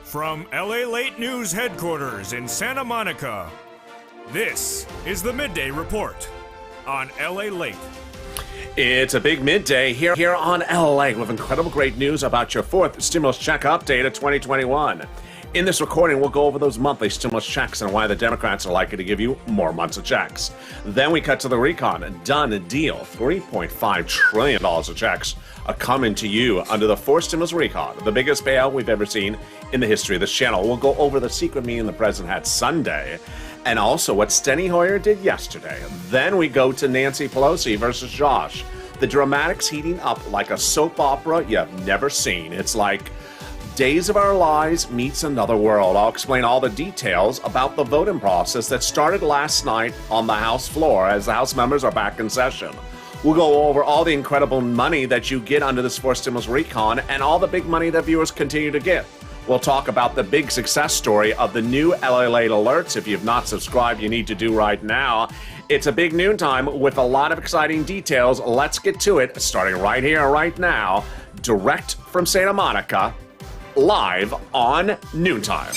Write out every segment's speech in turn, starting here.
From LALATE News headquarters in Santa Monica, this is the Midday Report on LALATE. It's a big midday here on LA with incredible great news about your fourth stimulus check update of 2021. In this recording, we'll go over those monthly stimulus checks and why the Democrats are likely to give you more months of checks. Then we cut to the recon. Done deal. $3.5 trillion of checks are coming to you under the fourth stimulus recon, the biggest payout we've ever seen in the history of this channel. We'll go over the secret meeting the president had Sunday and also what Steny Hoyer did yesterday. Then we go to Nancy Pelosi versus Josh. The dramatics heating up like a soap opera you've never seen. It's like Days of Our Lives meets Another World. I'll explain all the details about the voting process that started last night on the House floor as the House members are back in session. We'll go over all the incredible money that you get under this fourth stimulus recon and all the big money that viewers continue to get. We'll talk about the big success story of the new LALATE alerts. If you've not subscribed, you need to do right now. It's a big noontime with a lot of exciting details. Let's get to it, starting right here, right now, direct from Santa Monica, live on Noontime.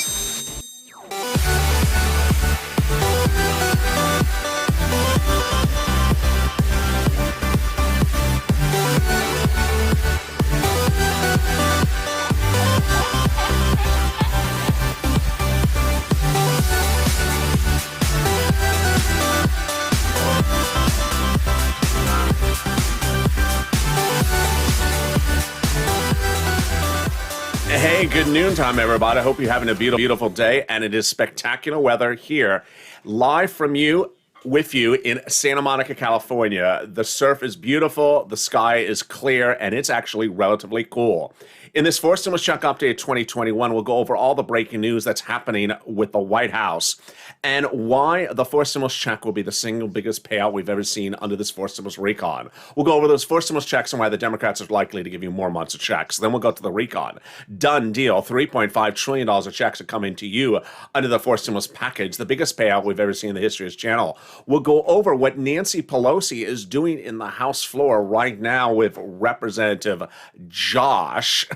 Hey, good noontime, everybody. I hope you're having a beautiful day, and it is spectacular weather here, live from you, with you in Santa Monica, California. The surf is beautiful, the sky is clear, and it's actually relatively cool. In this fourth stimulus check update 2021, we'll go over all the breaking news that's happening with the White House and why the fourth stimulus check will be the single biggest payout we've ever seen under this fourth stimulus recon. We'll go over those fourth stimulus checks and why the Democrats are likely to give you more months of checks. Then we'll go to the recon. Done deal. $3.5 trillion of checks are coming to you under the fourth stimulus package, the biggest payout we've ever seen in the history of this channel. We'll go over what Nancy Pelosi is doing in the House floor right now with Representative Josh.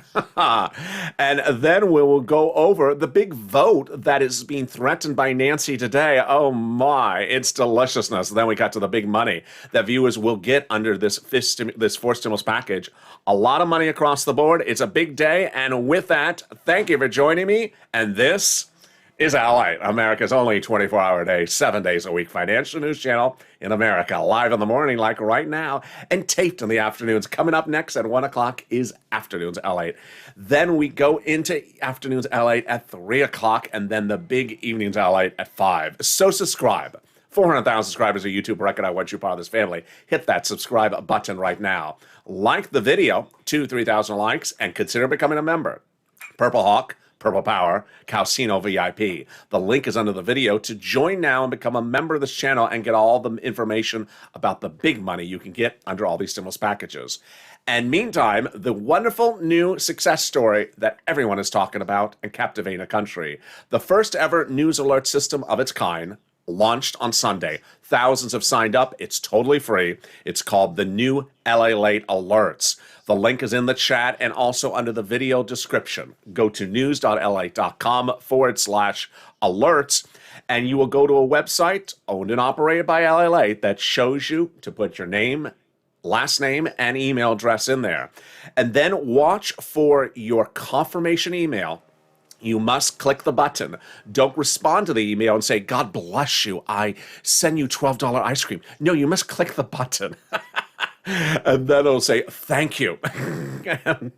And then we will go over the big vote that is being threatened by Nancy today. Oh my, it's deliciousness. Then we got to the big money that viewers will get under this fourth stimulus package. A lot of money across the board. It's a big day. And with that, thank you for joining me. And this is LALATE, America's only 24-hour day, 7 days a week financial news channel in America. Live in the morning like right now and taped in the afternoons. Coming up next at 1 o'clock is Afternoons LALATE. Then we go into Afternoons LALATE at 3 o'clock and then the big Evenings LALATE at 5. So subscribe. 400,000 subscribers on YouTube record. I want you part of this family. Hit that subscribe button right now. Like the video, 2,000-3,000 likes, and consider becoming a member. Purple Hawk, Purple Power, Calcino VIP. The link is under the video to join now and become a member of this channel and get all the information about the big money you can get under all these stimulus packages. And meantime, the wonderful new success story that everyone is talking about and captivating a country. The first ever news alert system of its kind launched on Sunday. Thousands have signed up. It's totally free. It's called the new LALATE Alerts. The link is in the chat and also under the video description. Go to news.lalate.com/alerts and you will go to a website owned and operated by LALATE that shows you to put your name, last name, and email address in there. And then watch for your confirmation email. You must click the button. Don't respond to the email and say, God bless you, I send you $12 ice cream. No, you must click the button. And then it'll say, thank you.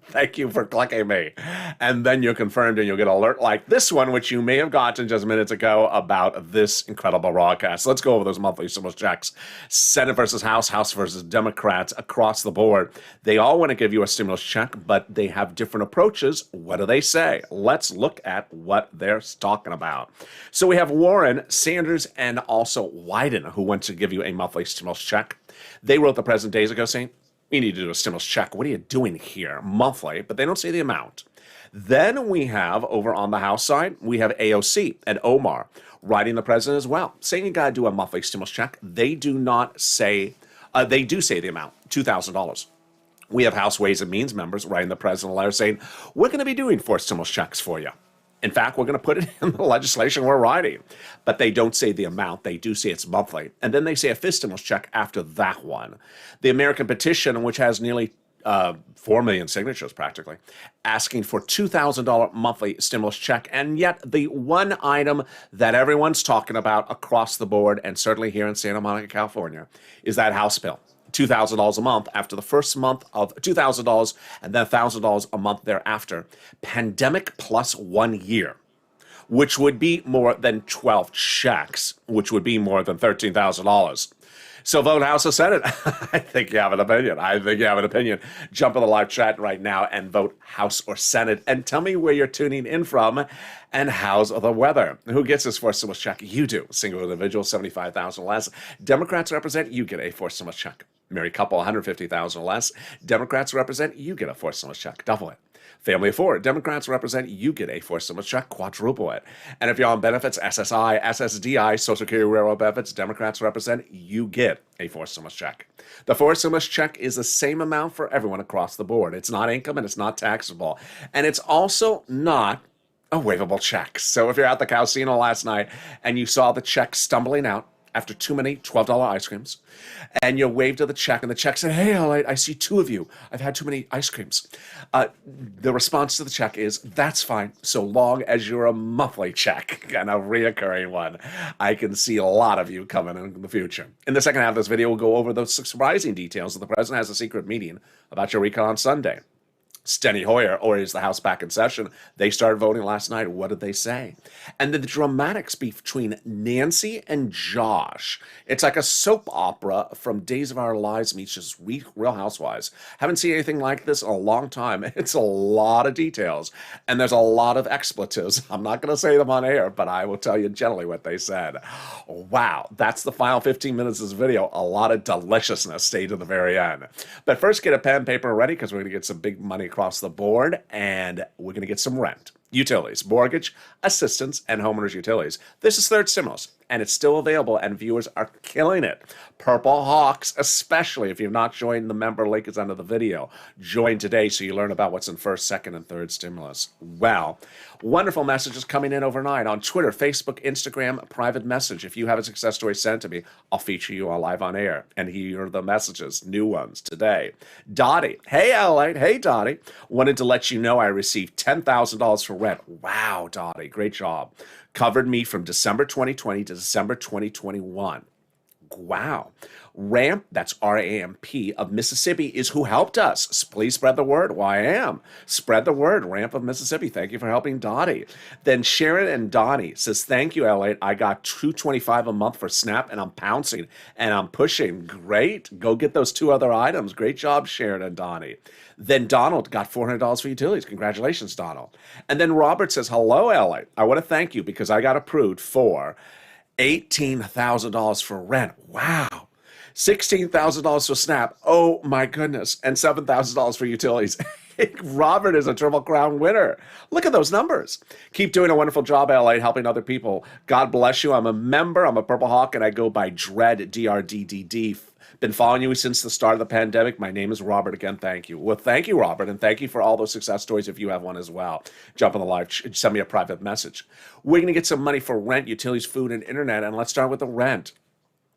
Thank you for clicking me. And then you're confirmed and you'll get an alert like this one, which you may have gotten just minutes ago about this incredible broadcast. Let's go over those monthly stimulus checks. Senate versus House, House versus Democrats across the board. They all want to give you a stimulus check, but they have different approaches. What do they say? Let's look at what they're talking about. So we have Warren, Sanders, and also Wyden, who want to give you a monthly stimulus check. They wrote the president days ago saying, we need to do a stimulus check. What are you doing here? Monthly, but they don't say the amount. Then we have, over on the House side, we have AOC and Omar writing the president as well, saying you got to do a monthly stimulus check. They do not say, they do say the amount, $2,000. We have House Ways and Means members writing the president a letter saying, we're going to be doing 4 stimulus checks for you. In fact, we're going to put it in the legislation we're writing. But they don't say the amount. They do say it's monthly. And then they say a fifth stimulus check after that one. The American petition, which has nearly 4 million signatures practically, asking for $2,000 monthly stimulus check. And yet the one item that everyone's talking about across the board, and certainly here in Santa Monica, California, is that House bill. $2,000 a month after the first month of $2,000 and then $1,000 a month thereafter. Pandemic plus 1 year, which would be more than 12 checks, which would be more than $13,000. So vote House or Senate. I think you have an opinion. Jump in the live chat right now and vote House or Senate. And tell me where you're tuning in from and how's the weather. Who gets this fourth stimulus check? You do. Single individual, $75,000 less. Democrats represent, you get a fourth stimulus check. Married couple, $150,000 less. Democrats represent, you get a fourth stimulus check. Double it. Family of four, Democrats represent, you get a fourth stimulus check, quadruple it. And if you're on benefits, SSI, SSDI, Social Security Railroad benefits, Democrats represent, you get a fourth stimulus check. The fourth stimulus check is the same amount for everyone across the board. It's not income and it's not taxable. And it's also not a waivable check. So if you're at the casino last night and you saw the check stumbling out after too many $12 ice creams, and you waved to the check, and the check said, hey, I see two of you. I've had too many ice creams. The response to the check is, that's fine, so long as you're a monthly check and a reoccurring one. I can see a lot of you coming in the future. In the second half of this video, we'll go over those surprising details that the president has a secret meeting about your recall on Sunday. Steny Hoyer, or is the House back in session? They started voting last night. What did they say? And then the dramatic speech between Nancy and Josh. It's like a soap opera from Days of Our Lives meets just Real Housewives. Haven't seen anything like this in a long time. It's a lot of details, and there's a lot of expletives. I'm not going to say them on air, but I will tell you generally what they said. Wow, that's the final 15 minutes of this video. A lot of deliciousness. Stay to the very end. But first, get a pen and paper ready, because we're going to get some big money across the board, and we're going to get some rent, utilities, mortgage, assistance, and homeowners utilities. This is third stimulus, and it's still available, and viewers are killing it. Purple Hawks, especially if you've not joined, the member link is under the video. Join today so you learn about what's in first, second, and third stimulus. Well, wonderful messages coming in overnight on Twitter, Facebook, Instagram, private message. If you have a success story sent to me, I'll feature you on live on air. And here are the messages, new ones today. Dottie, hey LALATE, hey Dottie, wanted to let you know I received $10,000 for rent. Wow, Dottie, great job. Covered me from December 2020 to December 2021. Wow. RAMP, that's R-A-M-P, of Mississippi is who helped us. Please spread the word. Well, I am. Spread the word. RAMP of Mississippi. Thank you for helping Dottie. Then Sharon and Donnie says, thank you, LALATE. I got $225 a month for SNAP, and I'm pouncing, and I'm pushing. Great. Go get those two other items. Great job, Sharon and Donnie. Then Donald got $400 for utilities. Congratulations, Donald. And then Robert says, hello, LALATE. I want to thank you because I got approved for $18,000 for rent. Wow. $16,000 for SNAP. Oh my goodness. And $7,000 for utilities. Robert is a Triple Crown winner. Look at those numbers. Keep doing a wonderful job, LA, helping other people. God bless you. I'm a member. I'm a Purple Hawk, and I go by Dread, D-R-D-D-D. Been following you since the start of the pandemic. My name is Robert. Again, thank you. Well, thank you, Robert, and thank you for all those success stories if you have one as well. Jump on the live, send me a private message. We're going to get some money for rent, utilities, food, and internet, and let's start with the rent.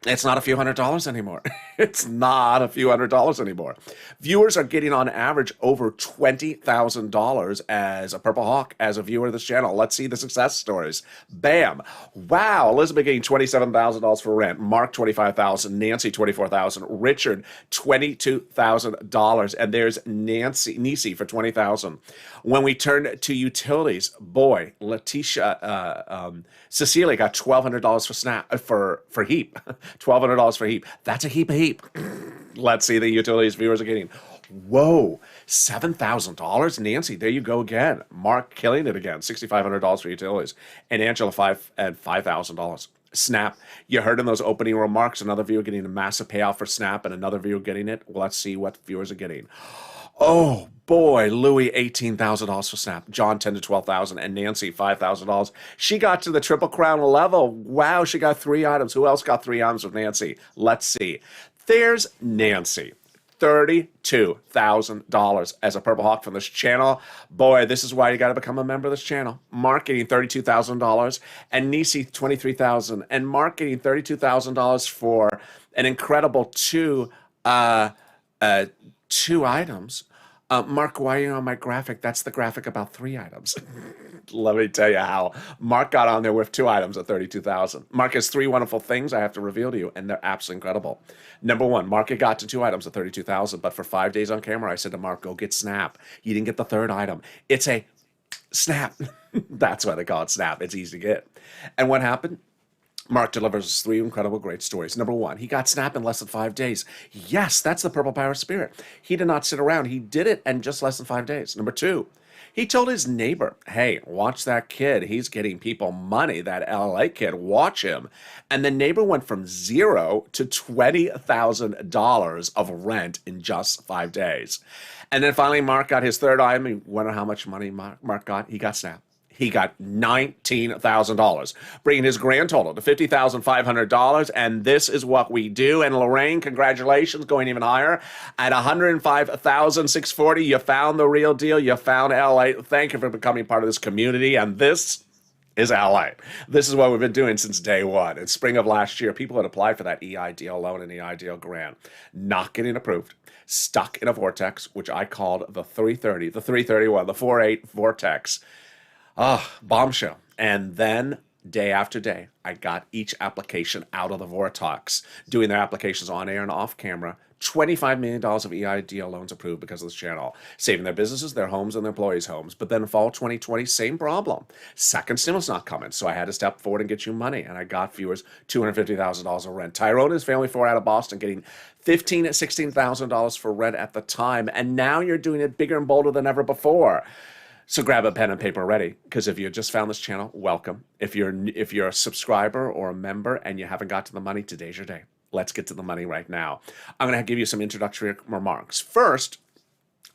It's not a few $100s anymore. It's not a few $100s anymore. Viewers are getting on average over $20,000 as a Purple Hawk, as a viewer of this channel. Let's see the success stories. Bam. Wow. Elizabeth getting $27,000 for rent. Mark, $25,000. Nancy, $24,000. Richard, $22,000. And there's Nisi for $20,000. When we turn to utilities, boy, Cecilia got $1,200 for SNAP, for HEAP. $1,200 for HEAP. That's a heap of HEAP. Let's see the utilities viewers are getting. Whoa, $7,000? Nancy, there you go again. Mark killing it again. $6,500 for utilities. And Angela, $5,000. SNAP, you heard in those opening remarks, another viewer getting a massive payout for SNAP and another viewer getting it. Well, let's see what viewers are getting. Oh boy, Louie, $18,000 for SNAP. John, $10,000 to $12,000, and Nancy, $5,000. She got to the Triple Crown level. Wow, she got 3 items. Who else got 3 items with Nancy? Let's see. There's Nancy. $32,000 as a Purple Hawk from this channel. Boy, this is why you got to become a member of this channel. Marketing $32,000, and Nisi $23,000, and marketing $32,000 for an incredible two items. Mark, why are you on my graphic? That's the graphic about 3 items. Let me tell you how Mark got on there with 2 items at $32,000. Mark has 3 wonderful things I have to reveal to you, and they're absolutely incredible. Number 1, Mark had got to 2 items at $32,000, but for 5 days on camera, I said to Mark, go get Snap. You didn't get the 3rd item. It's a Snap. That's why they call it Snap. It's easy to get. And what happened? Mark delivers us 3 incredible, great stories. Number 1, he got Snap in less than 5 days. Yes, that's the Purple Power spirit. He did not sit around. He did it in just less than 5 days. Number 2, he told his neighbor, hey, watch that kid. He's getting people money, that LALATE kid. Watch him. And the neighbor went from 0 to $20,000 of rent in just 5 days. And then finally, Mark got his 3rd item. You wonder how much money Mark got? He got Snap. He got $19,000, bringing his grand total to $50,500. And this is what we do. And Lorraine, congratulations, going even higher at $105,640. You found the real deal. You found LA. Thank you for becoming part of this community. And this is LA. This is what we've been doing since day one. In spring of last year, people had applied for that EIDL loan and EIDL grant, not getting approved, stuck in a vortex, which I called the 330, the 331, the 48 vortex. Bombshell. And then day after day, I got each application out of the vortex, doing their applications on air and off camera. $25 million of EIDL loans approved because of this channel, saving their businesses, their homes, and their employees' homes. But then fall 2020, same problem. Second stimulus not coming, so I had to step forward and get you money, and I got viewers $250,000 of rent. Tyrone and his family 4 out of Boston getting $15,000, $16,000 for rent at the time, and now you're doing it bigger and bolder than ever before. So grab a pen and paper ready, because if you just found this channel, welcome. If you're a subscriber or a member and you haven't got to the money, today's your day. Let's get to the money right now. I'm going to give you some introductory remarks. First,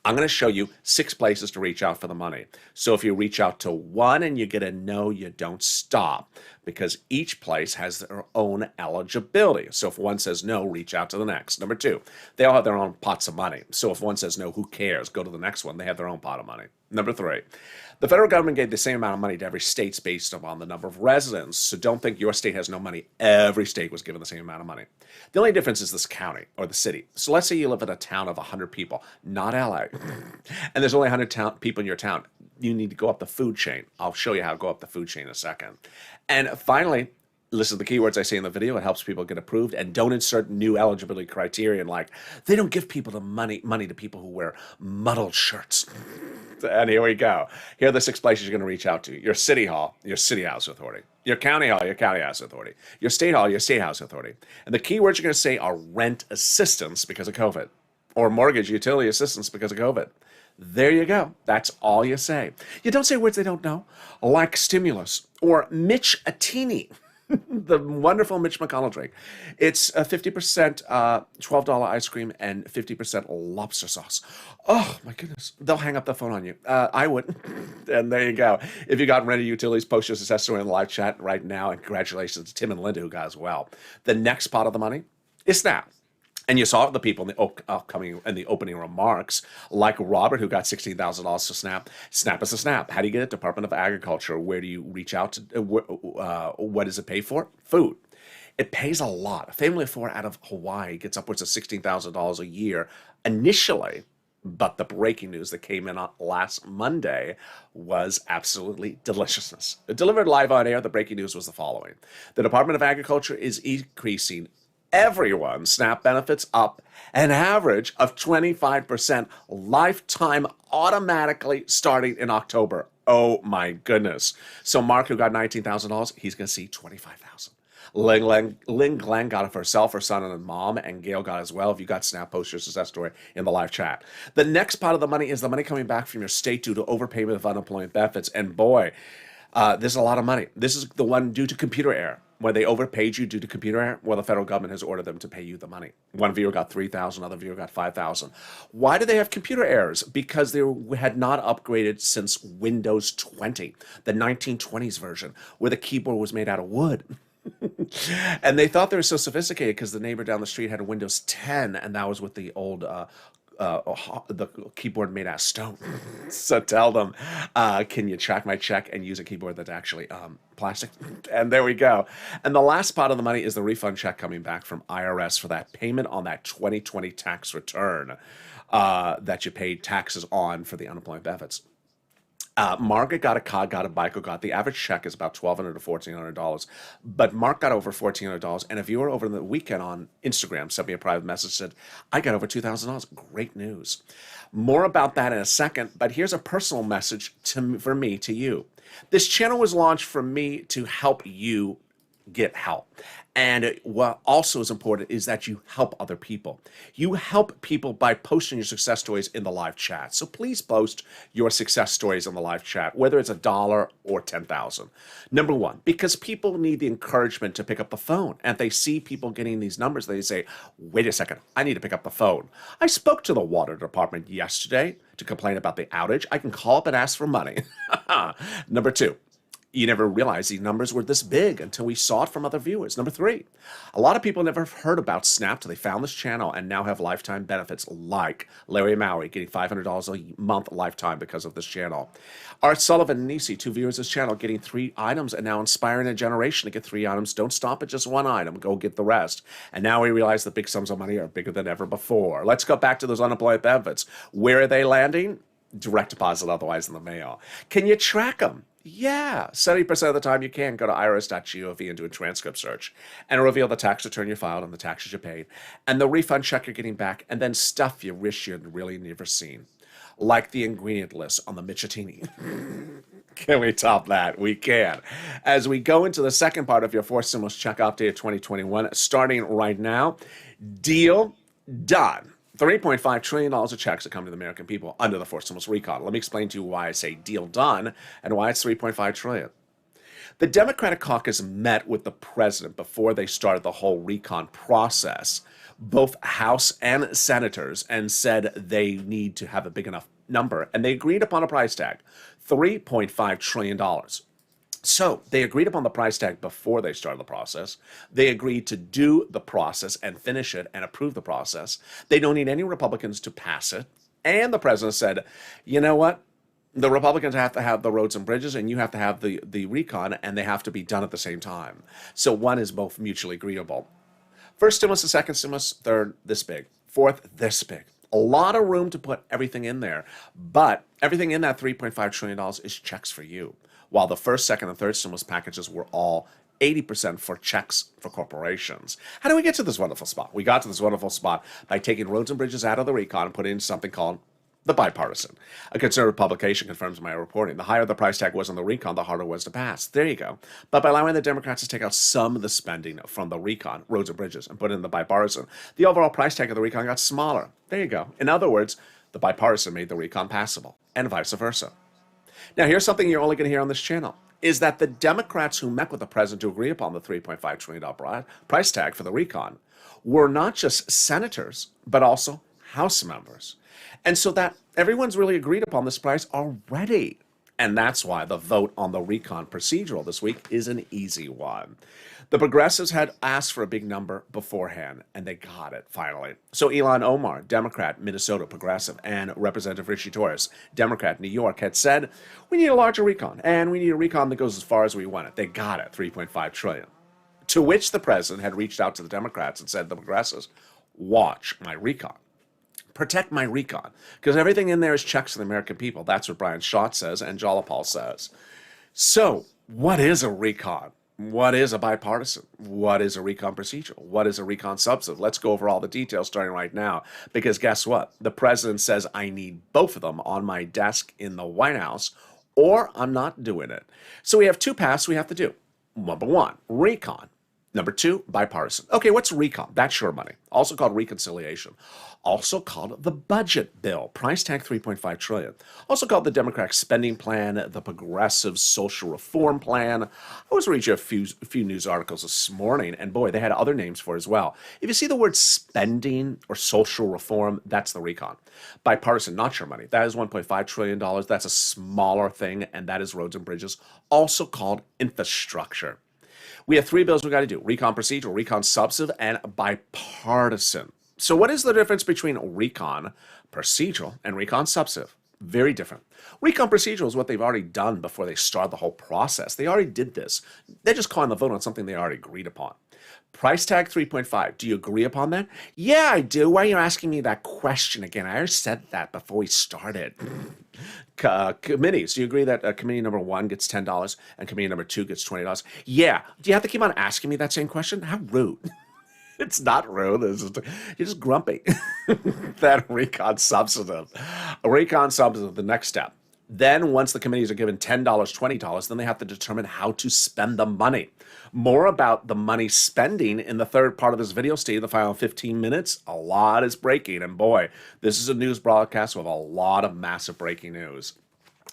I'm going to show you 6 places to reach out for the money. So if you reach out to one and you get a no, you don't stop, because each place has their own eligibility. So if one says no, reach out to the next. Number 2, they all have their own pots of money. So if one says no, who cares? Go to the next one. They have their own pot of money. Number 3, the federal government gave the same amount of money to every state based upon the number of residents. So don't think your state has no money. Every state was given the same amount of money. The only difference is this county or the city. So let's say you live in a town of 100 people, not LA, and there's only 100 people in your town. You need to go up the food chain. I'll show you how to go up the food chain in a second. And finally, listen to the keywords I say in the video. It helps people get approved, and don't insert new eligibility criterion like they don't give people the money to people who wear muddled shirts. And here we go. Here are the 6 places you're going to reach out to. Your city hall, your city house authority. Your county hall, your county house authority. Your state hall, your state house authority. And the keywords you're going to say are rent assistance because of COVID, or mortgage utility assistance because of COVID. There you go. That's all you say. You don't say words they don't know, like stimulus or Mitch Attini. The wonderful Mitch McConnell drink. It's a 50% $12 ice cream and 50% lobster sauce. Oh, my goodness. They'll hang up the phone on you. I wouldn't. And there you go. If you got rented utilities, post your success story in the live chat right now. And congratulations to Tim and Linda, who got as well. The next pot of the money is Snap. And you saw the people in the opening remarks, like Robert, who got $16,000 to Snap. Snap is a Snap. How do you get it? Department of Agriculture. Where do you reach out to? What does it pay for? Food. It pays a lot. A family of 4 out of Hawaii gets upwards of $16,000 a year initially. But the breaking news that came in last Monday was absolutely deliciousness. Delivered live on air, the breaking news was the following. The Department of Agriculture is increasing everyone's SNAP benefits up an average of 25% lifetime automatically starting in October. Oh my goodness. So Mark, who got $19,000, he's going to see $25,000. Lynn Glenn got it for herself, her son, and mom, and Gail got it as well. If you got Snap, post your success story in the live chat. The next part of the money is the money coming back from your state due to overpayment of unemployment benefits. And boy, this is a lot of money. This is the one due to computer error, where they overpaid you due to computer error. Well, the federal government has ordered them to pay you the money. One viewer got $3,000, another viewer got $5,000. Why do they have computer errors? Because they had not upgraded since Windows 20, the 1920s version, where the keyboard was made out of wood. And they thought they were so sophisticated because the neighbor down the street had a Windows 10, and that was with the old the keyboard made out of stone. So tell them, can you track my check and use a keyboard that's actually plastic? And there we go. And the last pot of the money is the refund check coming back from IRS for that payment on that 2020 tax return that you paid taxes on for the unemployment benefits. Margaret got a car, got a bike, got the average check is about $1,200 to $1,400, but Mark got over $1,400. And a viewer over the weekend on Instagram sent me a private message, said, I got over $2,000. Great news. More about that in a second, but here's a personal message for me to you. This channel was launched for me to help you get help. And what also is important is that you help other people. You help people by posting your success stories in the live chat. So please post your success stories in the live chat, whether it's $1 or 10,000. Number one, because people need the encouragement to pick up the phone. And if they see people getting these numbers, they say, wait a second, I need to pick up the phone. I spoke to the water department yesterday to complain about the outage. I can call up and ask for money. Number two, you never realized these numbers were this big until we saw it from other viewers. Number three, a lot of people never heard about Snap till they found this channel and now have lifetime benefits like Larry Mowry getting $500 a month lifetime because of this channel. Art Sullivan and Nisi, 2 viewers of this channel, getting 3 items and now inspiring a generation to get 3 items. Don't stop at just 1 item. Go get the rest. And now we realize the big sums of money are bigger than ever before. Let's go back to those unemployment benefits. Where are they landing? Direct deposit, otherwise in the mail. Can you track them? Yeah, 70% of the time you can. Go to irs.gov and do a transcript search, and it'll reveal the tax return you filed and the taxes you paid, and the refund check you're getting back, and then stuff you wish you'd really never seen, like the ingredient list on the Michatini. Can we top that? We can. As we go into the second part of your fourth stimulus check update of 2021, starting right now, deal done. $3.5 trillion of checks are coming to the American people under the fourth stimulus recall. Let me explain to you why I say deal done and why it's $3.5 trillion. The Democratic caucus met with the president before they started the whole recon process, both House and senators, and said they need to have a big enough number, and they agreed upon a price tag, $3.5 trillion. So they agreed upon the price tag before they started the process. They agreed to do the process and finish it and approve the process. They don't need any Republicans to pass it. And the president said, you know what? The Republicans have to have the roads and bridges, and you have to have the recon, and they have to be done at the same time. So one is both mutually agreeable. First stimulus, the second stimulus, third, this big. Fourth, this big. A lot of room to put everything in there. But everything in that $3.5 trillion is checks for you. While the first, second, and third stimulus packages were all 80% for checks for corporations. How do we get to this wonderful spot? We got to this wonderful spot by taking roads and bridges out of the recon and putting in something called the bipartisan. A conservative publication confirms my reporting. The higher the price tag was on the recon, the harder it was to pass. There you go. But by allowing the Democrats to take out some of the spending from the recon, roads and bridges, and put it in the bipartisan, the overall price tag of the recon got smaller. There you go. In other words, the bipartisan made the recon passable, and vice versa. Now, here's something you're only going to hear on this channel, is that the Democrats who met with the president to agree upon the $3.5 trillion price tag for the recon were not just senators, but also House members. And so that everyone's really agreed upon this price already. And that's why the vote on the recon procedural this week is an easy one. The progressives had asked for a big number beforehand, and they got it finally. So Ilhan Omar, Democrat, Minnesota, progressive, and Representative Richie Torres, Democrat, New York, had said, we need a larger recon, and we need a recon that goes as far as we want it. They got it, $3.5 trillion. To which the president had reached out to the Democrats and said, the progressives, watch my recon. Protect my recon, because everything in there is checks for the American people. That's what Brian Schott says and Jalapal says. So what is a recon? What is a bipartisan? What is a recon procedural? What is a recon substantive? Let's go over all the details starting right now, because guess what? The president says I need both of them on my desk in the White House, or I'm not doing it. So we have 2 paths we have to do. Number 1, recon. Number 2, bipartisan. Okay, what's recon? That's sure money. Also called reconciliation. Also called the budget bill. Price tag $3.5 trillion. Also called the Democratic spending plan, the progressive social reform plan. I was reading a few news articles this morning, and boy, they had other names for it as well. If you see the word spending or social reform, that's the recon. Bipartisan, not sure money. That is $1.5 trillion. That's a smaller thing, and that is roads and bridges, also called infrastructure. We have three bills we got to do: recon procedural, recon substantive, and bipartisan. So what is the difference between recon procedural and recon substantive? Very different. Recon procedural is what they've already done before they start the whole process. They already did this. They're just calling the vote on something they already agreed upon. Price tag 3.5. Do you agree upon that? Yeah, I do. Why are you asking me that question again? I already said that before we started. Committees. Do you agree that committee number 1 gets $10 and committee number 2 gets $20? Yeah. Do you have to keep on asking me that same question? How rude. It's not rude. You're just grumpy. That recon substantive. Recon substantive, the next step. Then once the committees are given $10, $20, then they have to determine how to spend the money. More about the money spending in the third part of this video. Stay in the final 15 minutes. A lot is breaking, and boy, this is a news broadcast with a lot of massive breaking news.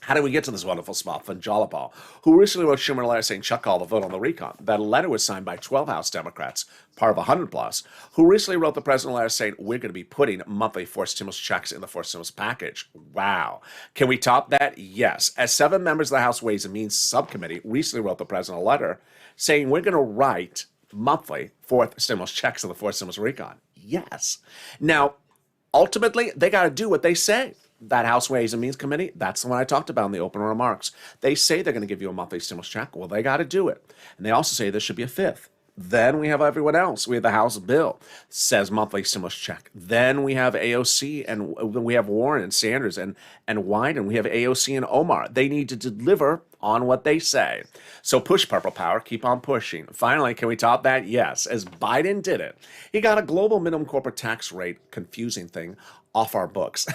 How did we get to this wonderful spot from Jalapal, who recently wrote Schumer a letter saying Chuck called the vote on the recon? That letter was signed by 12 House Democrats, part of 100 plus, who recently wrote the president a letter saying we're going to be putting monthly forced stimulus checks in the forced stimulus package. Wow. Can we top that? Yes. As 7 members of the House Ways and Means Subcommittee recently wrote the president a letter saying we're going to write monthly fourth stimulus checks in the forced stimulus recon. Yes. Now, ultimately, they got to do what they say. That House Ways and Means Committee, that's the one I talked about in the open remarks. They say they're going to give you a monthly stimulus check. Well, they got to do it. And they also say there should be a fifth. Then we have everyone else. We have the House bill, says monthly stimulus check. Then we have AOC, and we have Warren and Sanders and Wyden. We have AOC and Omar. They need to deliver on what they say. So push, Purple Power. Keep on pushing. Finally, can we top that? Yes. As Biden did it, he got a global minimum corporate tax rate, confusing thing, off our books.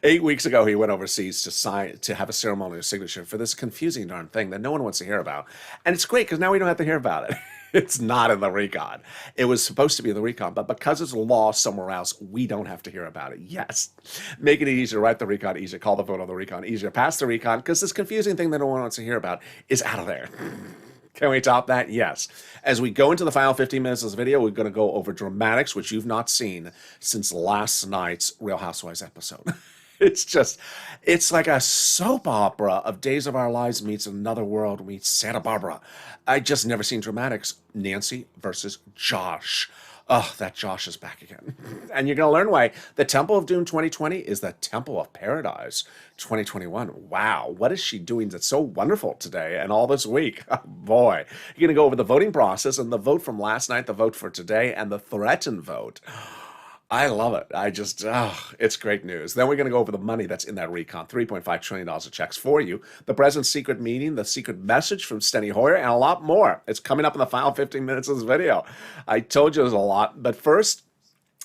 8 weeks ago, he went overseas to have a ceremonial signature for this confusing darn thing that no one wants to hear about. And it's great because now we don't have to hear about it. It's not in the recon. It was supposed to be in the recon, but because it's a law somewhere else, we don't have to hear about it. Yes. Making it easier, write the recon easier, call the vote on the recon easier, pass the recon, because this confusing thing that no one wants to hear about is out of there. Can we top that? Yes. As we go into the final 15 minutes of this video, we're going to go over dramatics, which you've not seen since last night's Real Housewives episode. It's like a soap opera of Days of Our Lives meets Another World meets Santa Barbara. I just never seen dramatics. Nancy versus Josh. Oh, that Josh is back again. And you're going to learn why the Temple of Doom 2020 is the Temple of Paradise 2021. Wow, what is she doing that's so wonderful today and all this week? Oh, boy. You're going to go over the voting process and the vote from last night, the vote for today, and the threatened vote. I love it. It's great news. Then we're going to go over the money that's in that recon, $3.5 trillion of checks for you, the president's secret meeting, the secret message from Steny Hoyer, and a lot more. It's coming up in the final 15 minutes of this video. I told you there's a lot, but first,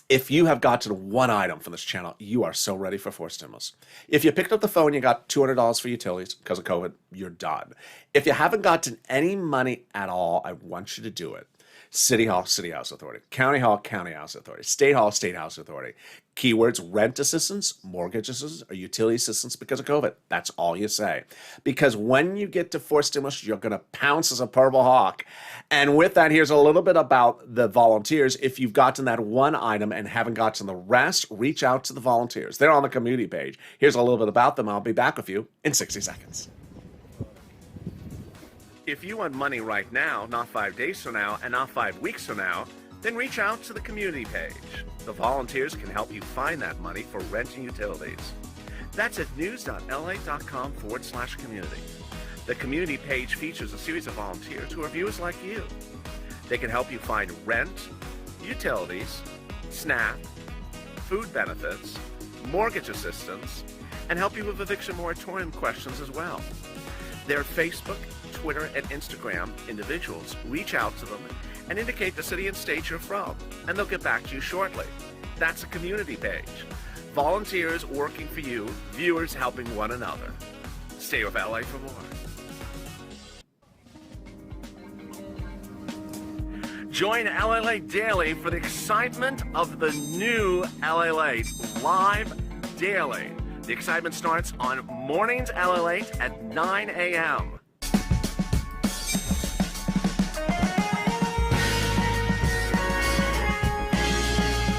if you have gotten one item from this channel, you are so ready for forced stimulus. If you picked up the phone, you got $200 for utilities because of COVID, you're done. If you haven't gotten any money at all, I want you to do it. City Hall, City House Authority. County Hall, County House Authority. State Hall, State House Authority. Keywords: rent assistance, mortgage assistance, or utility assistance because of COVID. That's all you say. Because when you get to forced stimulus, you're going to pounce as a purple hawk. And with that, here's a little bit about the volunteers. If you've gotten that one item and haven't gotten the rest, reach out to the volunteers. They're on the community page. Here's a little bit about them. I'll be back with you in 60 seconds. If you want money right now, not 5 days from now, and not 5 weeks from now, then reach out to the community page. The volunteers can help you find that money for rent and utilities. That's at news.la.com/community. The community page features a series of volunteers who are viewers like you. They can help you find rent, utilities, SNAP, food benefits, mortgage assistance, and help you with eviction moratorium questions as well. Their Facebook, Twitter, and Instagram individuals, reach out to them and indicate the city and state you're from, and they'll get back to you shortly. That's a community page. Volunteers working for you, viewers helping one another. Stay with LA for more. Join LALATE Daily for the excitement of the new LALATE live daily. The excitement starts on mornings LALATE at 9 a.m.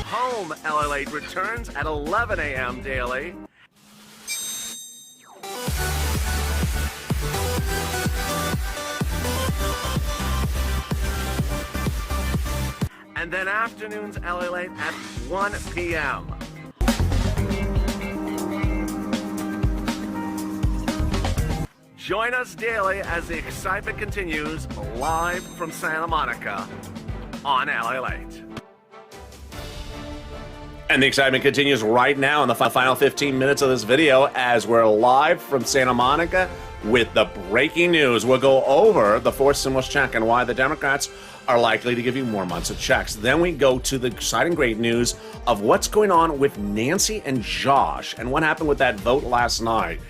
Home LALATE returns at 11 a.m. daily. and then afternoons LALATE at 1 p.m. Join us daily as the excitement continues live from Santa Monica on LALATE. And the excitement continues right now in the final 15 minutes of this video as we're live from Santa Monica with the breaking news. We'll go over the fourth stimulus check and why the Democrats are likely to give you more months of checks. Then we go to the exciting great news of what's going on with Nancy and Josh and what happened with that vote last night.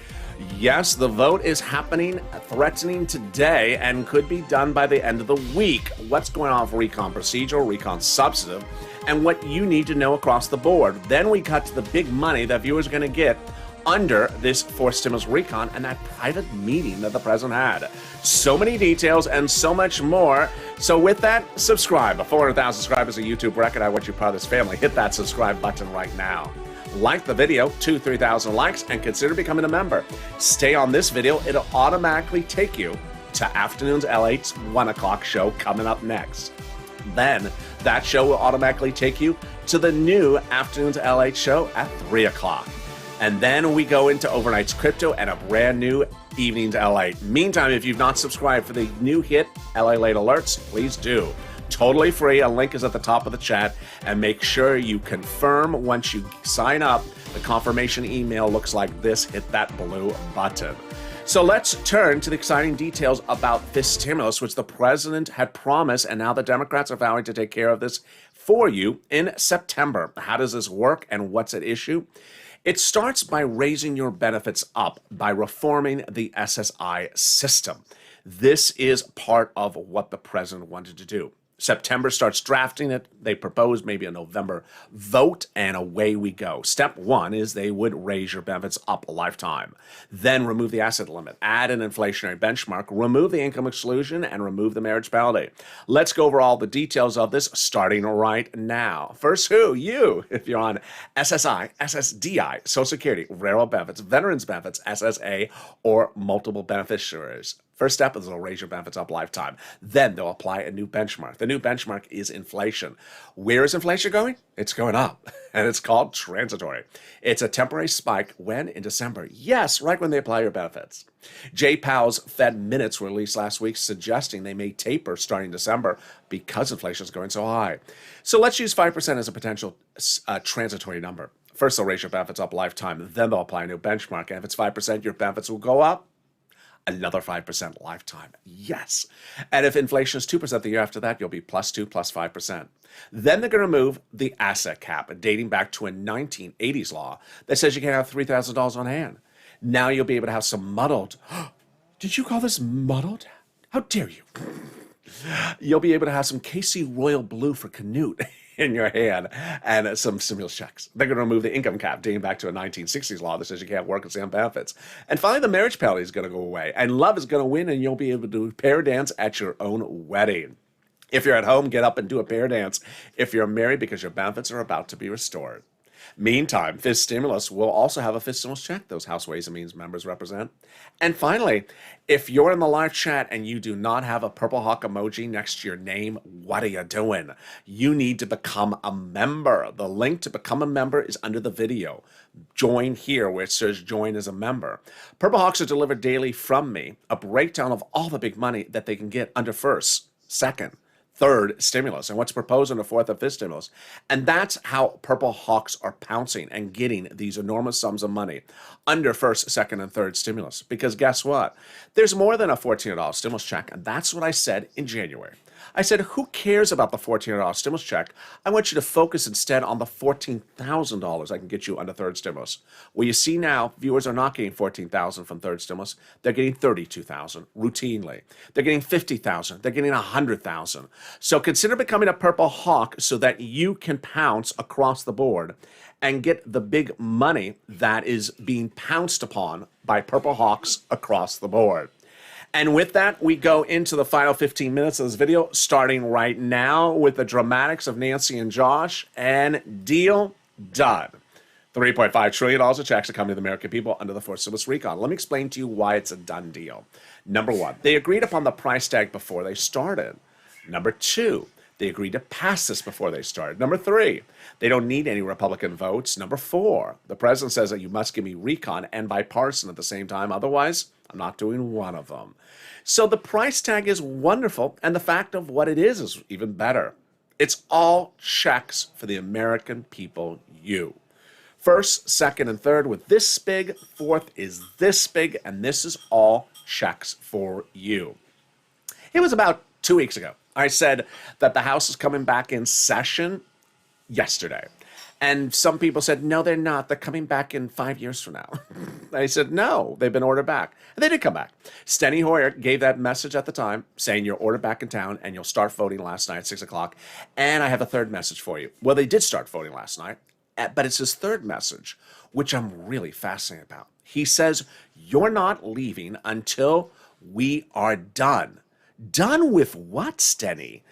Yes, the vote is happening, threatening today, and could be done by the end of the week. What's going on for recon procedural, recon substantive, and what you need to know across the board. Then we cut to the big money that viewers are going to get under this fourth stimulus recon and that private meeting that the president had. So many details and so much more. So with that, subscribe. 400,000 subscribers, a YouTube record. I want you part of this family. Hit that subscribe button right now. Like the video, 2,000-3,000 likes, and consider becoming a member. Stay on this video. It'll automatically take you to afternoons LA's 1 o'clock show coming up next. Then that show will automatically take you to the new afternoons LA show at 3 o'clock. And then we go into Overnight's Crypto and a brand new Evenings LA. Meantime, if you've not subscribed for the new hit LALATE alerts, please do. Totally free. A link is at the top of the chat. And make sure you confirm once you sign up. The confirmation email looks like this. Hit that blue button. So let's turn to the exciting details about this stimulus, which the president had promised, and now the Democrats are vowing to take care of this for you in September. How does this work and what's at issue? It starts by raising your benefits up by reforming the SSI system. This is part of what the president wanted to do. September starts drafting it. They propose maybe a November vote, and away we go. Step one is they would raise your benefits up a lifetime. Then remove the asset limit, add an inflationary benchmark, remove the income exclusion, and remove the marriage penalty. Let's go over all the details of this starting right now. First, who? You. If you're on SSI, SSDI, Social Security, railroad benefits, veterans benefits, SSA, or multiple beneficiaries. First step is they'll raise your benefits up lifetime. Then they'll apply a new benchmark. The new benchmark is inflation. Where is inflation going? It's going up, and it's called transitory. It's a temporary spike when? In December. Yes, right when they apply your benefits. Jay Powell's Fed minutes were released last week suggesting they may taper starting December because inflation is going so high. So let's use 5% as a potential transitory number. First, they'll raise your benefits up lifetime. Then they'll apply a new benchmark. And if it's 5%, your benefits will go up. Another 5% lifetime. Yes. And if inflation is 2% the year after that, you'll be +2, +5%. Then they're going to remove the asset cap, dating back to a 1980s law that says you can't have $3,000 on hand. Now you'll be able to have some muddled. Did you call this muddled? How dare you? You'll be able to have some KC Royal Blue for Canute in your hand and some stimulus checks. They're going to remove the income cap dating back to a 1960s law that says you can't work and stay on benefits. And finally, the marriage penalty is going to go away, and love is going to win, and you'll be able to do a pair dance at your own wedding. If you're at home, get up and do a pair dance. If you're married, because your benefits are about to be restored. Meantime, fifth stimulus will also have a fifth stimulus check those House Ways and Means members represent. And finally, if you're in the live chat and you do not have a Purple Hawk emoji next to your name, what are you doing? You need to become a member. The link to become a member is under the video. Join here where it says join as a member. Purple Hawks are delivered daily from me, a breakdown of all the big money that they can get under first, second, third stimulus and what's proposed in the fourth and fifth stimulus. And that's how Purple Hawks are pouncing and getting these enormous sums of money under first, second, and third stimulus. Because guess what? There's more than a $1,400 stimulus check, and that's what I said in January. I said, who cares about the $1,400 stimulus check? I want you to focus instead on the $14,000 I can get you under third stimulus. Well, you see now, viewers are not getting $14,000 from third stimulus. They're getting $32,000 routinely. They're getting $50,000. They're getting $100,000. So consider becoming a Purple Hawk so that you can pounce across the board and get the big money that is being pounced upon by Purple Hawks across the board. And with that, we go into the final 15 minutes of this video, starting right now with the dramatics of Nancy and Josh, and deal done. $3.5 trillion of checks are coming to the American people under the fourth stimulus recon. Let me explain to you why it's a done deal. Number one, they agreed upon the price tag before they started. Number two, They agreed to pass this before they started. Number 3, they don't need any Republican votes. Number 4, the president says that you must give me recon and bipartisan at the same time. Otherwise, I'm not doing one of them. So the price tag is wonderful, and the fact of what it is even better. It's all checks for the American people, you. First, second, and third with this big. Fourth is this big, and this is all checks for you. It was about 2 weeks ago. I said that the House is coming back in session yesterday. And some people said, no, they're not. They're coming back in 5 years from now. I said, no, they've been ordered back. And they did come back. Steny Hoyer gave that message at the time, saying you're ordered back in town and you'll start voting last night at 6 o'clock. And I have a third message for you. Well, they did start voting last night, but it's his third message, which I'm really fascinated about. He says, you're not leaving until we are done. Done with what, Steny?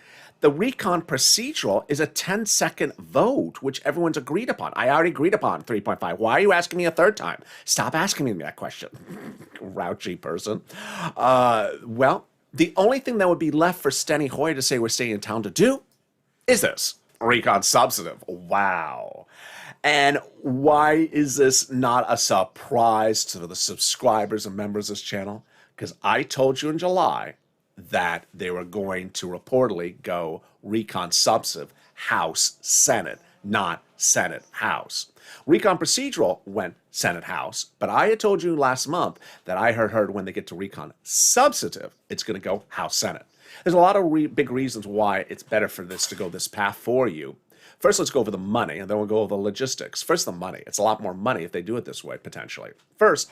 The recon procedural is a 10-second vote, which everyone's agreed upon. I already agreed upon 3.5. Why are you asking me a third time? Stop asking me that question, grouchy person. Well, the only thing that would be left for Steny Hoyer to say we're staying in town to do is this, recon substantive. Wow. And why is this not a surprise to the subscribers and members of this channel? Because I told you in July that they were going to reportedly go recon substantive, House, Senate, not Senate, House. Recon procedural went Senate, House, but I had told you last month that I heard when they get to recon substantive, it's going to go House, Senate. There's a lot of big reasons why it's better for this to go this path for you. First, let's go over the money, and then we'll go over the logistics. First, the money. It's a lot more money if they do it this way, potentially. First,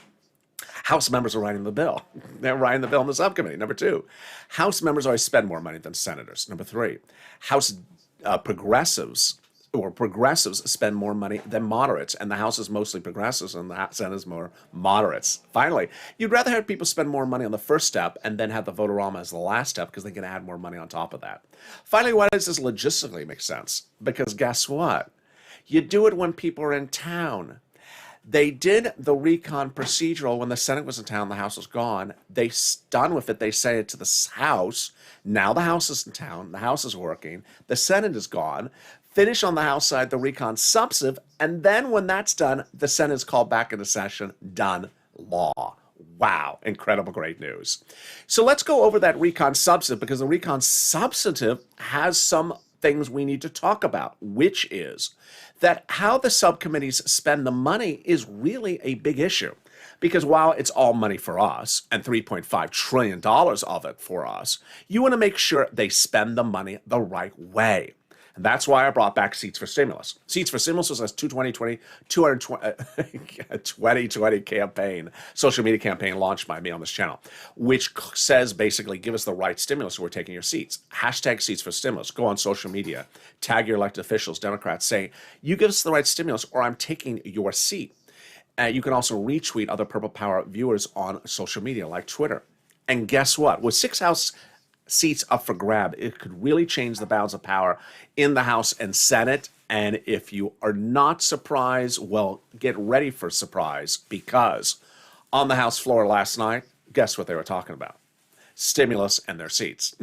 House members are writing the bill. They're writing the bill in the subcommittee. Number 2, House members always spend more money than senators. Number 3, House progressives spend more money than moderates, and the House is mostly progressives and the Senate is more moderates. Finally, you'd rather have people spend more money on the first step and then have the vote-a-rama as the last step because they can add more money on top of that. Finally, why does this logistically make sense? Because guess what? You do it when people are in town. They did the recon procedural when the Senate was in town, the House was gone. They done with it. They say it to the House. Now the House is in town. The House is working. The Senate is gone. Finish on the House side the recon substantive. And then when that's done, the Senate is called back into session. Done. Law. Wow. Incredible, great news. So let's go over that recon substantive because the recon substantive has some things we need to talk about, which is that how the subcommittees spend the money is really a big issue. Because while it's all money for us, and $3.5 trillion of it for us, you want to make sure they spend the money the right way. And that's why I brought back Seats for Stimulus. Seats for Stimulus was a 2020 campaign, social media campaign launched by me on this channel, which says basically, give us the right stimulus or we're taking your seats. Hashtag Seats for Stimulus. Go on social media, tag your elected officials, Democrats, say, you give us the right stimulus or I'm taking your seat. You can also retweet other Purple Power viewers on social media like Twitter. And guess what? With 6 House seats up for grab, it could really change the balance of power in the House and Senate. And if you are not surprised, well, get ready for surprise because on the House floor last night, guess what they were talking about? Stimulus and their seats.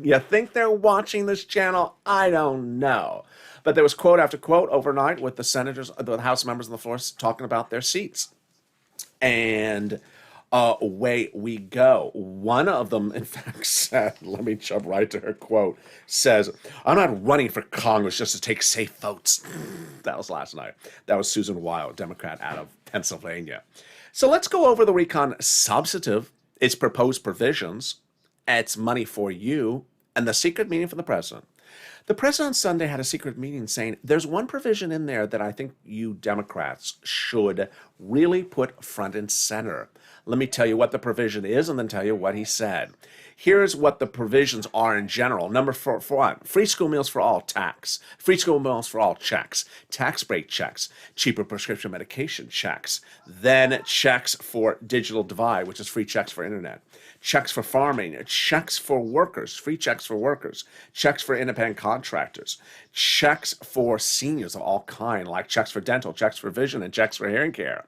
You think they're watching this channel? I don't know. But there was quote after quote overnight with the senators, the House members on the floor talking about their seats. And away we go. One of them, in fact, said, let me jump right to her quote, says, I'm not running for Congress just to take safe votes. That was last night. That was Susan Wild, Democrat out of Pennsylvania. So let's go over the recon substantive, its proposed provisions, its money for you, and the secret meeting from the president. The president on Sunday had a secret meeting saying there's one provision in there that I think you Democrats should really put front and center. Let me tell you what the provision is and then tell you what he said. Here's what the provisions are in general. Number 1, free school meals for all, tax. Free school meals for all, checks. Tax break checks. Cheaper prescription medication checks. Then checks for digital divide, which is free checks for internet. Checks for farming, checks for workers, free checks for workers, checks for independent contractors, checks for seniors of all kind, like checks for dental, checks for vision, and checks for hearing care.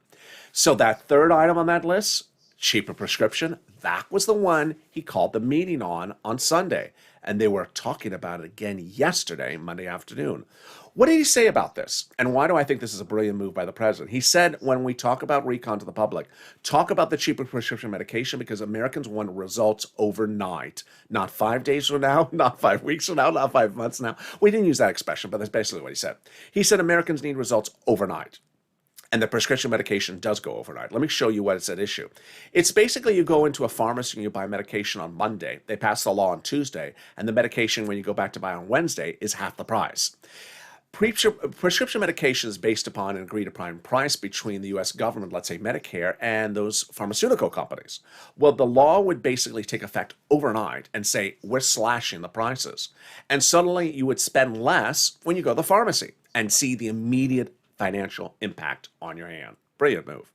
So that third item on that list, cheaper prescription. That was the one he called the meeting on Sunday. And they were talking about it again yesterday, Monday afternoon. What did he say about this? And why do I think this is a brilliant move by the president? He said, when we talk about recon to the public, talk about the cheaper prescription medication because Americans want results overnight. Not 5 days from now, not 5 weeks from now, not 5 months from now. We didn't use that expression, but that's basically what he said. He said Americans need results overnight. And the prescription medication does go overnight. Let me show you what is at issue. It's basically you go into a pharmacy and you buy medication on Monday. They pass the law on Tuesday, and the medication when you go back to buy on Wednesday is half the price. Prescription medication is based upon an agreed upon price between the U.S. government, let's say Medicare, and those pharmaceutical companies. Well, the law would basically take effect overnight and say, we're slashing the prices. And suddenly you would spend less when you go to the pharmacy and see the immediate financial impact on your hand. Brilliant move.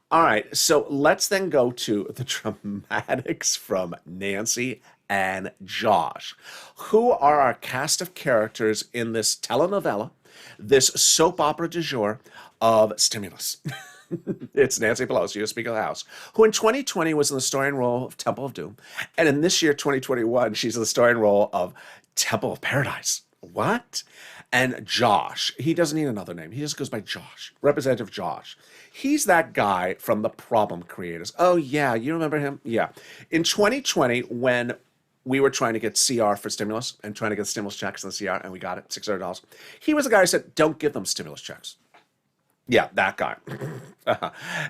All right, so let's then go to the dramatics from Nancy and Josh, who are our cast of characters in this telenovela, this soap opera du jour of stimulus. It's Nancy Pelosi, the Speaker of the House, who in 2020 was in the starring role of Temple of Doom. And in this year, 2021, she's in the starring role of Temple of Paradise. What? And Josh, he doesn't need another name. He just goes by Josh, Representative Josh. He's that guy from the Problem Creators. Oh, yeah, you remember him? Yeah. In 2020, when we were trying to get CR for stimulus and trying to get stimulus checks in the CR, and we got it, $600. He was the guy who said, don't give them stimulus checks. Yeah, that guy.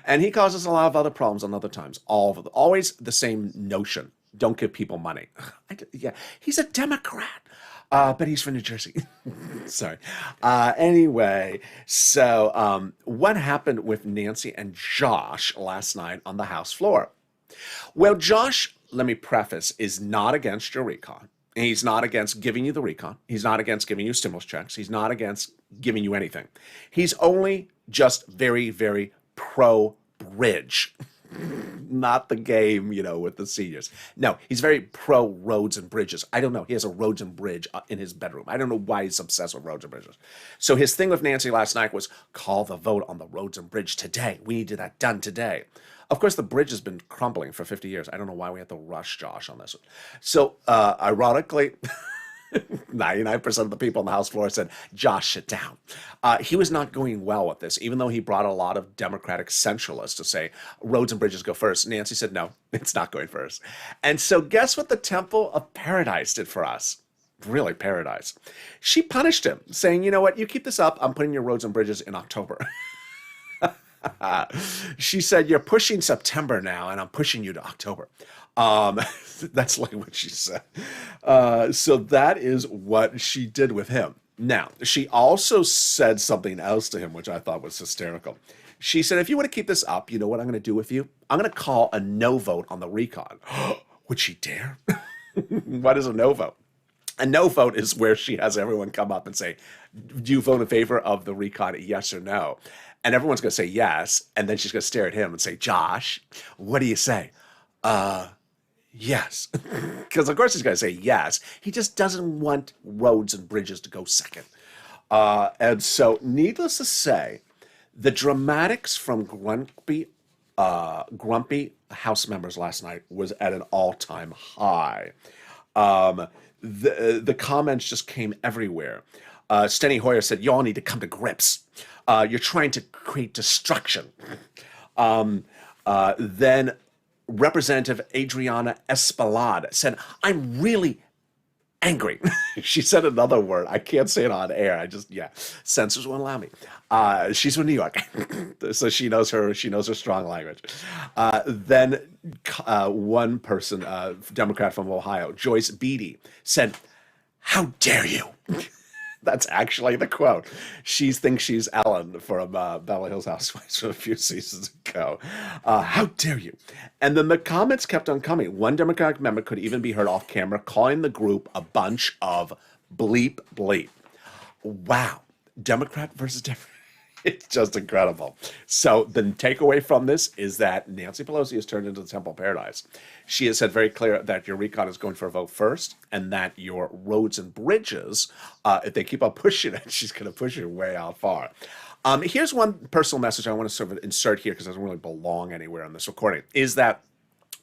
And he causes a lot of other problems on other times. Always the same notion. Don't give people money. Yeah, he's a Democrat. But he's from New Jersey. Sorry. Anyway, so what happened with Nancy and Josh last night on the House floor? Well, Josh, let me preface, is not against your recon. He's not against giving you the recon. He's not against giving you stimulus checks. He's not against giving you anything. He's only just very, very pro-bridge. Not the game, with the seniors. No, he's very pro roads and bridges. I don't know. He has a roads and bridge in his bedroom. I don't know why he's obsessed with roads and bridges. So his thing with Nancy last night was call the vote on the roads and bridge today. We need that done today. Of course, the bridge has been crumbling for 50 years. I don't know why we have to rush Josh on this one. So, ironically, 99% of the people on the House floor said, Josh, sit down. He was not going well with this, even though he brought a lot of Democratic centralists to say roads and bridges go first. Nancy said, no, it's not going first. And so guess what the Temple of Paradise did for us? Really, paradise. She punished him, saying, you know what, you keep this up, I'm putting your roads and bridges in October. She said, you're pushing September now, and I'm pushing you to October. That's like what she said. So that is what she did with him. Now, she also said something else to him, which I thought was hysterical. She said, if you want to keep this up, you know what I'm going to do with you? I'm going to call a no vote on the recon. Would she dare? What is a no vote? A no vote is where she has everyone come up and say, do you vote in favor of the recon, yes or no? And everyone's going to say yes. And then she's going to stare at him and say, Josh, what do you say? Yes. Because of course he's going to say yes. He just doesn't want roads and bridges to go second. And so needless to say, the dramatics from grumpy House members last night was at an all-time high. The comments just came everywhere. Steny Hoyer said, y'all need to come to grips. You're trying to create destruction. Then Representative Adriana Espelade said, I'm really angry. She said another word. I can't say it on air. Censors won't allow me. She's from New York, so she knows her strong language. Then one person, Democrat from Ohio, Joyce Beatty, said, how dare you? That's actually the quote. She thinks she's Ellen from Beverly Hills Housewives from a few seasons ago. How dare you? And then the comments kept on coming. One Democratic member could even be heard off camera calling the group a bunch of bleep bleep. Wow. Democrat versus Democrat. It's just incredible. So the takeaway from this is that Nancy Pelosi has turned into the Temple of Paradise. She has said very clear that your recon is going for a vote first, and that your roads and bridges, if they keep on pushing it, she's going to push it way out far. Here's one personal message I want to sort of insert here because it doesn't really belong anywhere on this recording, is that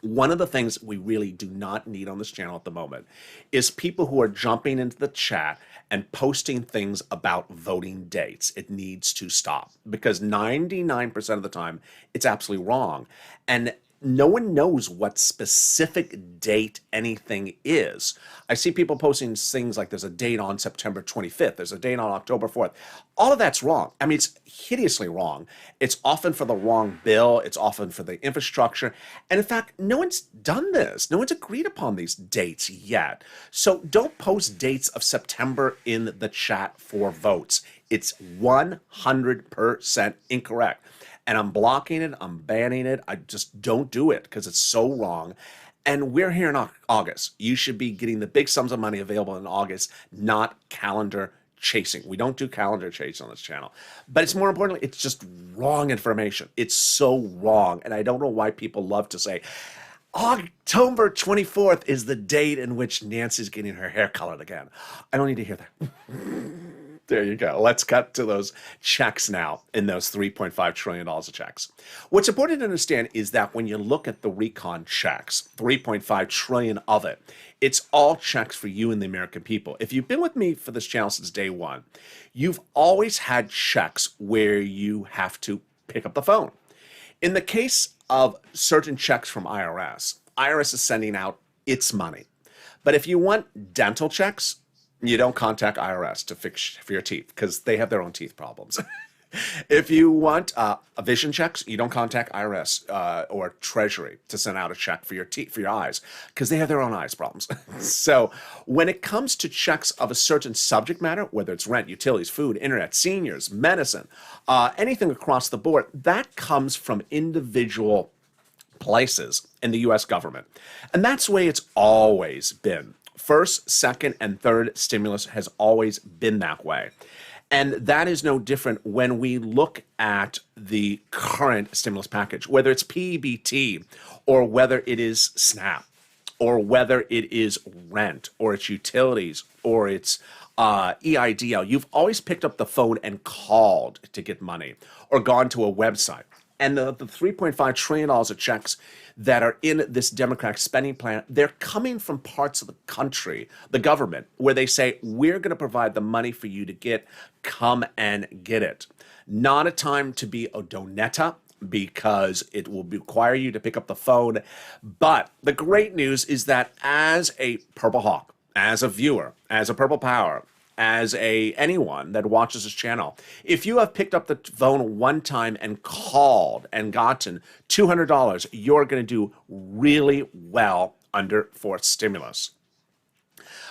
one of the things we really do not need on this channel at the moment is people who are jumping into the chat and posting things about voting dates. It needs to stop because 99% of the time it's absolutely wrong. And no one knows what specific date anything is. I see people posting things like there's a date on September 25th, there's a date on October 4th. All of that's wrong. I mean, it's hideously wrong. It's often for the wrong bill. It's often for the infrastructure. And in fact, no one's done this. No one's agreed upon these dates yet. So don't post dates of September in the chat for votes. It's 100% incorrect. And I'm blocking it, I'm banning it. I just don't do it because it's so wrong. And we're here in August. You should be getting the big sums of money available in August, not calendar chasing. We don't do calendar chase on this channel. But it's more importantly, it's just wrong information. It's so wrong. And I don't know why people love to say, October 24th is the date in which Nancy's getting her hair colored again. I don't need to hear that. There you go. Let's cut to those checks now in those $3.5 trillion of checks. What's important to understand is that when you look at the recon checks, 3.5 trillion of it, it's all checks for you and the American people. If you've been with me for this channel since day one, you've always had checks where you have to pick up the phone. In the case of certain checks from IRS, IRS is sending out its money. But if you want dental checks, you don't contact IRS to fix for your teeth because they have their own teeth problems. If you want a vision checks, you don't contact IRS or Treasury to send out a check for your teeth, for your eyes, because they have their own eyes problems. So when it comes to checks of a certain subject matter, whether it's rent, utilities, food, internet, seniors, medicine, anything across the board, that comes from individual places in the U.S. government. And that's the way it's always been. First, second, and third stimulus has always been that way. And that is no different when we look at the current stimulus package, whether it's PBT or whether it is SNAP or whether it is rent or it's utilities or it's EIDL. You've always picked up the phone and called to get money or gone to a website. And the $3.5 trillion of checks that are in this Democratic spending plan, they're coming from parts of the country, the government, where they say, we're going to provide the money for you to get, come and get it. Not a time to be a donetta because it will require you to pick up the phone. But the great news is that as a Purple Hawk, as a viewer, as a Purple Power, as anyone that watches this channel, if you have picked up the phone one time and called and gotten $200, you're going to do really well under fourth stimulus.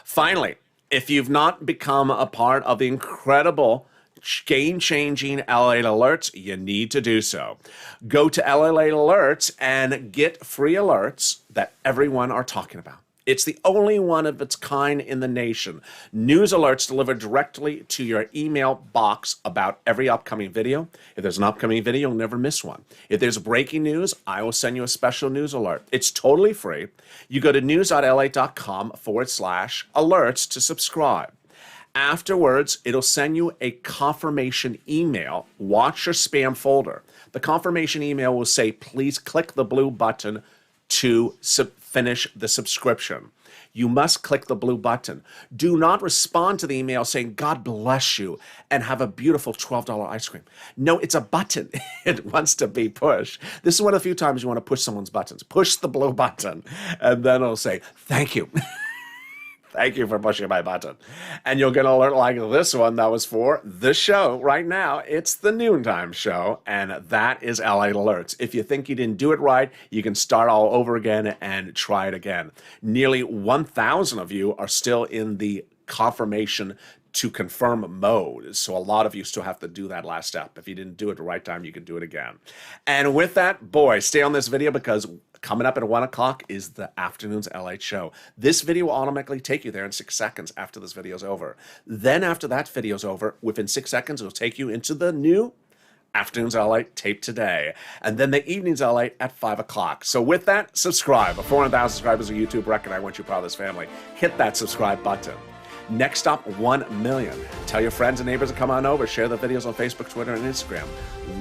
Finally, if you've not become a part of the incredible game-changing LALATE alerts, you need to do so. Go to LALATE alerts and get free alerts that everyone are talking about. It's the only one of its kind in the nation. News alerts delivered directly to your email box about every upcoming video. If there's an upcoming video, you'll never miss one. If there's breaking news, I will send you a special news alert. It's totally free. You go to news.la.com/alerts to subscribe. Afterwards, it'll send you a confirmation email. Watch your spam folder. The confirmation email will say, please click the blue button to finish the subscription. You must click the blue button. Do not respond to the email saying, God bless you, and have a beautiful $12 ice cream. No, it's a button. It wants to be pushed. This is one of the few times you want to push someone's buttons. Push the blue button, and then it'll say, thank you. Thank you for pushing my button. And you'll get an alert like this one that was for this show right now. It's the noontime show, and that is LALATE alerts. If you think you didn't do it right, you can start all over again and try it again. Nearly 1,000 of you are still in the confirmation to confirm mode. So a lot of you still have to do that last step. If you didn't do it the right time, you can do it again. And with that, boy, stay on this video because coming up at 1 o'clock is the afternoon's LA show. This video will automatically take you there in 6 seconds after this video is over. Then after that video is over, within 6 seconds, it'll take you into the new Afternoons LA tape today. And then the Evenings LA at 5 o'clock. So with that, subscribe. 400,000 subscribers on YouTube record. I want you part of this family. Hit that subscribe button. Next up, 1 million. Tell your friends and neighbors to come on over. Share the videos on Facebook, Twitter, and Instagram.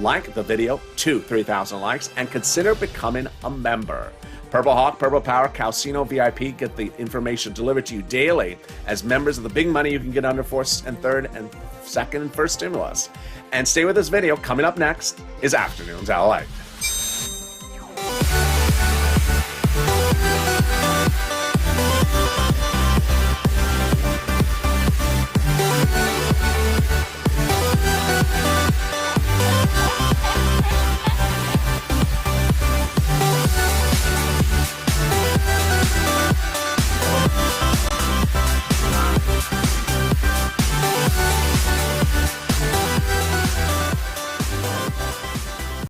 Like the video to 3,000 likes and consider becoming a member. Purple Hawk, Purple Power, Calcino VIP get the information delivered to you daily as members of the big money you can get under fourth and third and second and first stimulus. And stay with this video. Coming up next is Afternoons LA.